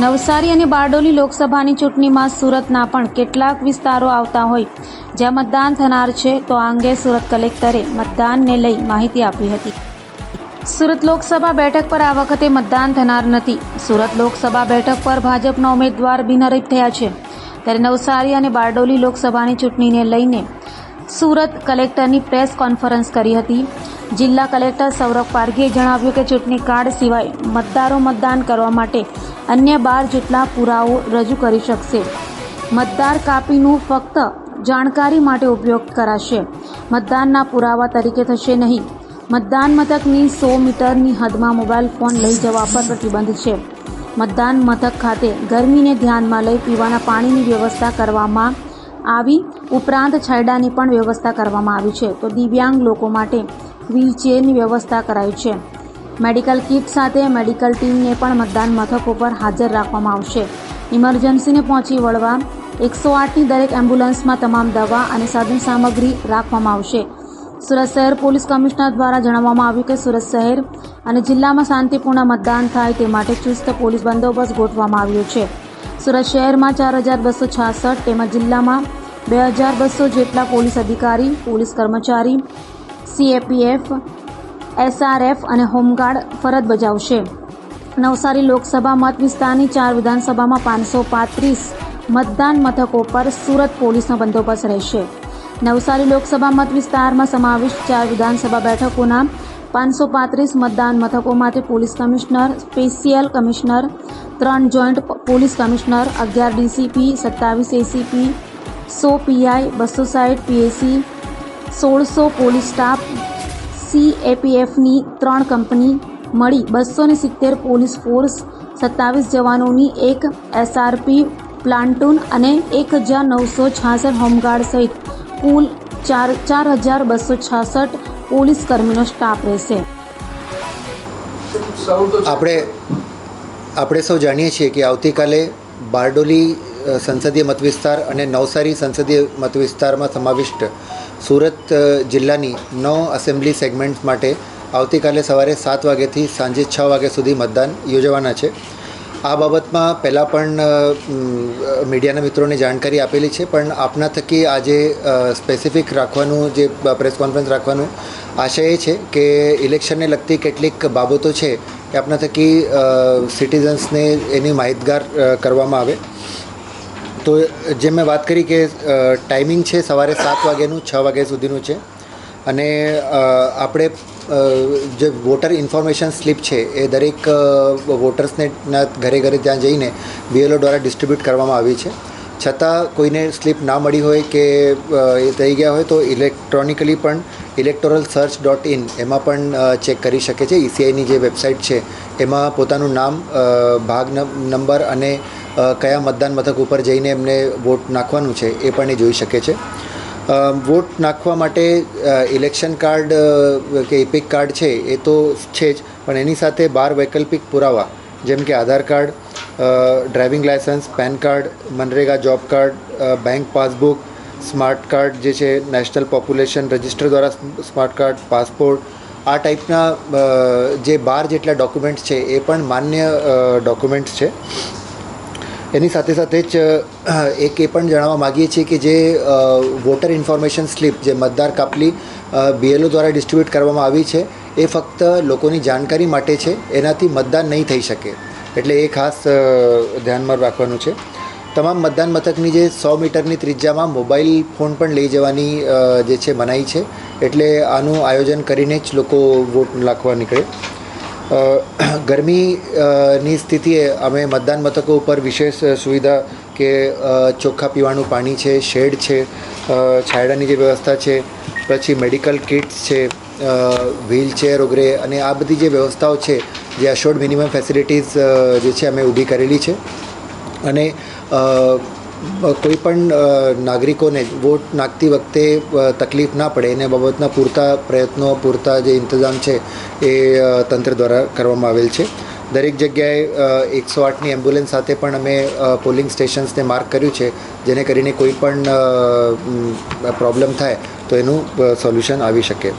નવસારી અને બારડોલી લોકસભાની ચૂંટણીમાં સુરતના પણ કેટલાક વિસ્તારો આવતા હોય જ્યાં મતદાન થનાર છે, તો આ અંગે સુરત કલેક્ટરે મતદાનને લઈ માહિતી આપી હતી. સુરત લોકસભા બેઠક પર આ વખતે મતદાન થનાર નથી. સુરત લોકસભા બેઠક પર ભાજપના ઉમેદવાર બિનહરીફ થયા છે, ત્યારે નવસારી અને બારડોલી લોકસભાની ચૂંટણીને લઈને સુરત કલેક્ટરની પ્રેસ કોન્ફરન્સ કરી હતી. જિલ્લા કલેક્ટર સૌરભ પારઘીએ જણાવ્યું કે ચૂંટણી કાર્ડ સિવાય મતદારો મતદાન કરવા માટે અન્ય 12 જેટલા પુરાવો રજૂ કરી શકશે. મતદાર કાપીનું ફક્ત જાણકારી માટે ઉપયોગ કરાશે. મતદાનના પુરાવા તરીકે થશે નહીં. મતદાન મથકની 100 મીટરની હદમાં મોબાઈલ ફોન લઈ જવા પર પ્રતિબંધ છે. મતદાન મથક ખાતે ગરમીને ધ્યાનમાં લઈ પીવાના પાણીની વ્યવસ્થા કરવામાં આવી. ઉપરાંત છાંયડાની પણ વ્યવસ્થા કરવામાં આવી છે, તો દિવ્યાંગ લોકો માટે વ્હીલચેરની વ્યવસ્થા કરાઈ છે. મેડિકલ કિટ સાથે મેડિકલ ટીમને પણ મતદાન મથકો પર હાજર રાખવામાં આવશે. ઇમરજન્સીને પહોંચી વળવા 108ની દરેક એમ્બ્યુલન્સમાં તમામ દવા અને સાધન સામગ્રી રાખવામાં આવશે. સુરત શહેર પોલીસ કમિશનર દ્વારા જણાવવામાં આવ્યું કે સુરત શહેર અને જિલ્લામાં શાંતિપૂર્ણ મતદાન થાય તે માટે ચુસ્ત પોલીસ બંદોબસ્ત ગોઠવવામાં આવ્યો છે. સુરત શહેરમાં 4266 તેમજ જિલ્લામાં 2200 જેટલા પોલીસ અધિકારી, પોલીસ કર્મચારી, સીએપીએફ, એસઆરએફ અને હોમગાર્ડ ફરજ બજાવશે. નવસારી લોકસભા મત વિસ્તારની 4 વિધાનસભામાં 535 મતદાન મથકો પર સુરત પોલીસનો બંદોબસ્ત રહેશે. નવસારી લોકસભા મત વિસ્તારમાં સમાવિષ્ટ 4 વિધાનસભા બેઠકોના 535 મતદાન મથકોમાંથી police commissioner, special commissioner, 3 joint police commissioner, 11 DCP, 27 ACP, 100 PI, 260 PAC, 1600 police staff, સીએપીએફની 3 કંપની મળી 270 પોલીસ ફોર્સ, 27 જવાનોની 1 એસઆરપી પ્લાન્ટૂન અને 1966 હોમગાર્ડ સહિત કુલ 4266 પોલીસ કર્મીનો સ્ટાફ રહેશે. આપણે સૌ જાણીએ છીએ કે આવતીકાલે બારડોલી સંસદીય મતવિસ્તાર અને નવસારી સંસદીય મતવિસ્તારમાં સમાવિષ્ટ સુરત જિલ્લાની 9 એસેમ્બલી સેગમેન્ટ્સ માટે આવતીકાલે સવારે 7 વાગ્યાથી સાંજે 6 વાગ્યા સુધી મતદાન યોજવાના છે. આ બાબતમાં પહેલાં પણ મીડિયાના મિત્રોને જાણકારી આપેલી છે, પણ આપના થકી આજે સ્પેસિફિક રાખવાનું, જે પ્રેસ કોન્ફરન્સ રાખવાનું આશય એ છે કે ઇલેક્શનને લગતી કેટલીક બાબતો છે કે આપના થકી સિટીઝન્સને એની માહિતગાર કરવામાં આવે. તો જે મેં વાત કરી કે ટાઈમિંગ છે સવારે 7 વાગ્યાનું 6 વાગ્યા સુધીનું છે, અને આપણે જે વોટર ઇન્ફોર્મેશન સ્લીપ છે એ દરેક વોટર્સને ઘરે ઘરે ત્યાં જઈને બીએલઓ દ્વારા ડિસ્ટ્રીબ્યુટ કરવામાં આવી છે. છતાં કોઈને સ્લીપ ના મળી હોય કે એ થઈ ગયા હોય તો ઇલેક્ટ્રોનિકલી પણ electoralsearch.in એમાં પણ ચેક કરી શકે છે. ECIની જે વેબસાઇટ છે એમાં પોતાનું નામ, ભાગ નંબર અને કયા મતદાન મથક ઉપર જઈને એમને વોટ નાખવાનું છે એ પણ એ જોઈ શકે છે. વોટ નાખવા માટે ઇલેક્શન કાર્ડ કે ઇપિક કાર્ડ છે એ તો છે જ, પણ એની સાથે 12 વૈકલ્પિક પુરાવા જેમ કે Aadhaar card, driving licence, pan card, MNREGA job card, bank passbook, smart card જે છે નેશનલ પોપ્યુલેશન રજિસ્ટર દ્વારા સ્માર્ટ કાર્ડ, પાસપોર્ટ, આ ટાઈપના જે 12 જેટલા ડોક્યુમેન્ટ્સ છે એ પણ માન્ય ડોક્યુમેન્ટ્સ છે. એની સાથે સાથે જ એક એ પણ જણાવવા માગીએ છીએ કે જે વોટર ઇન્ફોર્મેશન સ્લીપ જે મતદાર કાપલી બીએલઓ દ્વારા ડિસ્ટ્રીબ્યુટ કરવામાં આવી છે એ ફક્ત લોકોની જાણકારી માટે છે, એનાથી મતદાન નહીં થઈ શકે, એટલે એ ખાસ ધ્યાનમાં રાખવાનું છે. તમામ મતદાન મથકની જે 100 મીટરની ત્રિજ્યામાં મોબાઈલ ફોન પણ લઈ જવાની જે છે મનાઈ છે, એટલે આનું આયોજન કરીને જ લોકો વોટ નાખવા નીકળે. ગરમીની સ્થિતિએ અમે મતદાન મથકો ઉપર વિશેષ સુવિધા કે ચોખ્ખા પીવાનું પાણી છે, શેડ છે, છાંયડાની જે વ્યવસ્થા છે, પછી મેડિકલ કિટ્સ છે, વ્હીલચેર વગેરે, અને આ બધી જે વ્યવસ્થાઓ છે જે અશ્યોર્ડ મિનિમમ ફેસિલિટીઝ જે છે અમે ઊભી કરેલી છે. અને કોઈ પણ નાગરિકોને વોટ નાખતી વખતે તકલીફ ના પડે એને બાબતના પૂરતા પ્રયત્નો, પૂરતા જે ઇંતજામ છે એ તંત્ર દ્વારા કરવામાં આવેલ છે. દરેક જગ્યાએ 108ની એમ્બ્યુલન્સ સાથે પણ અમે પોલિંગ સ્ટેશન્સને માર્ક કર્યું છે, જેને કરીને કોઈ પણ પ્રોબ્લેમ થાય તો એનું સોલ્યુશન આવી શકે.